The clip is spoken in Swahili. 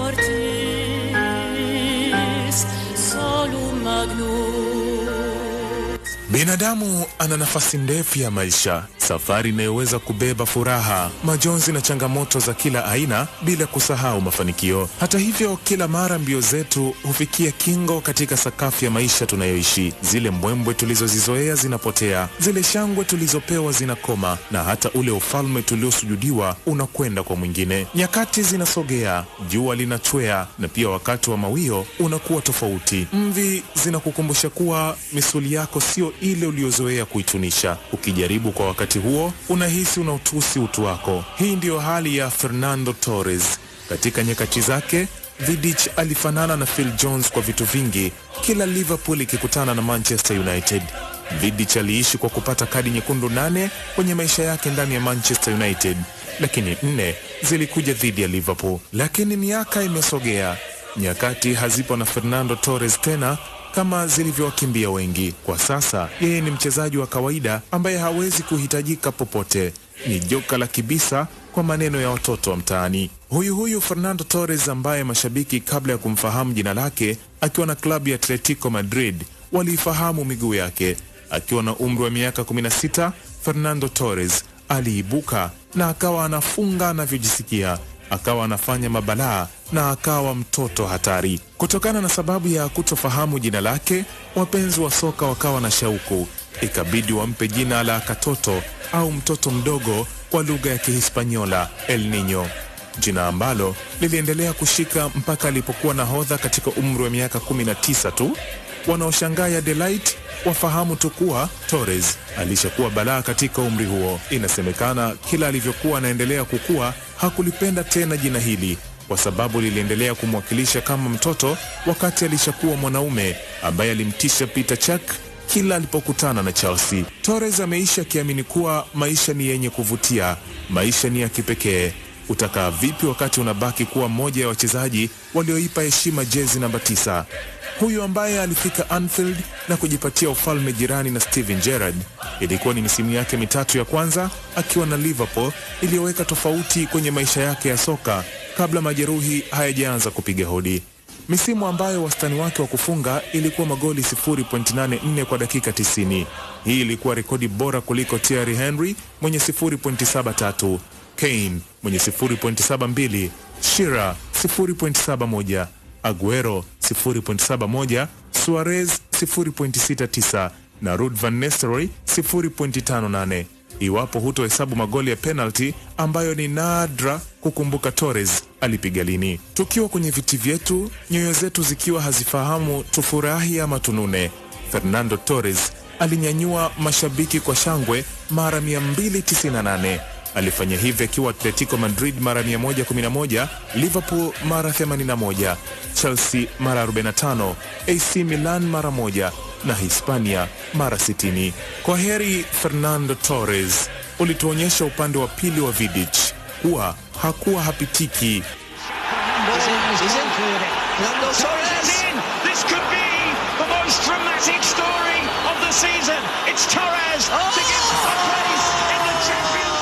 mortis solum magnum. Binadamu ana nafasi ndefu ya maisha, safari inayoweza kubeba furaha, majonzi na changamoto za kila aina bila kusahau mafanikio. Hata hivyo, kila mara mbio zetu hufikia kingo katika sakafu ya maisha tunayoishi. Zile mbwembwe tulizozizoea zinapotea, zile shangwe tulizopewa zinakoma, na hata ule ufalme tuliosujudiwa unakwenda kwa mwingine. Nyakati zinasogea, jua linachwea, na pia wakati wa mawio unakuwa tofauti. Mvi zinakukumbusha kuwa misuli yako sio ile uliozoea kuitunisha. Ukijaribu kwa wakati huo, unahisi unautusi utu wako. Hii ndiyo hali ya Fernando Torres. Katika nyakati zake, Vidic alifanana na Phil Jones kwa vitu vingi, kila Liverpool ikikutana na Manchester United. Vidic aliishi kwa kupata kadi nyekundu 8 kwenye maisha yake ndani ya Manchester United, lakini 4 zilikuja dhidi ya Liverpool. Lakini miaka imesogea, nyakati hazipo na Fernando Torres tena kama zilivyowakimbia wengi. Kwa sasa, yeye ni mchezaji wa kawaida ambaye hawezi kuhitajika popote. Ni joka la kibisa kwa maneno ya watoto wa mtaani. Huyu Fernando Torres ambaye mashabiki kabla ya kumfahamu jina lake akiwa na klabu ya Atletico Madrid walifahamu miguu yake. Akiwa na umri wa miaka 16, Fernando Torres aliibuka na akawa anafunga anavyojisikia, akawa anafanya mabalaa na akawa mtoto hatari. Kutokana na sababu ya kutofahamu jina lake, wapenzi wa soka wakawa na shauku. Ikabidi wampe jina la katoto au mtoto mdogo kwa lugha ya Kihispaniola, El Niño, jina ambalo liliendelea kushika mpaka alipokuwa nahodha katika umri wa miaka 19 tu. Wanaoshangaa ya Delight wafahamu tu kuwa Torres alishakuwa balaa katika umri huo. Inasemekana kila alivyokuwa anaendelea kukua, hakulipenda tena jina hili kwa sababu liliendelea kumwakilisha kama mtoto, wakati alishakuwa mwanaume ambaye alimtisha Peter Cech kila alipokutana na Chelsea. Torres ameisha akiamini kuwa maisha ni yenye kuvutia, maisha ni ya kipekee. Utakaa vipi wakati unabaki kuwa mmoja ya wachezaji walioipa heshima jezi namba 9? Huyu ambaye alifika Anfield na kujipatia ufalme jirani na Steven Gerrard. Ilikuwa ni misimu yake mitatu ya kwanza akiwa na Liverpool iliyoweka tofauti kwenye maisha yake ya soka kabla majeruhi hayajaanza kupiga hodi. Misimu ambayo wastani wake wa kufunga ilikuwa magoli 0.84 kwa dakika 90. Hii ilikuwa rekodi bora kuliko Thierry Henry mwenye 0.73, Kane mwenye 0.72, Shearer 0.71, Aguero 0.71, Suarez 0.69 na Ruud van Nistelrooy 0.58. Iwapo hutohesabu magoli ya penalty ambayo ni nadra kukumbuka Torres alipiga lini. Tukiwa kwenye viti vyetu, nyoyo zetu zikiwa hazifahamu tufurahi ama tunune, Fernando Torres alinyanyua mashabiki kwa shangwe mara 298. Alifanya hivi akiwa Atletico Madrid mara 111, Liverpool mara 81, Chelsea mara 45, AC Milan mara 1 na Hispania mara 60. Kwa heri Fernando Torres, ulituonyesha upande wa pili wa Vidic kuwa hakuwa hapitiki. This could be the most dramatic story of the season. It's Torres to get a place in the Champions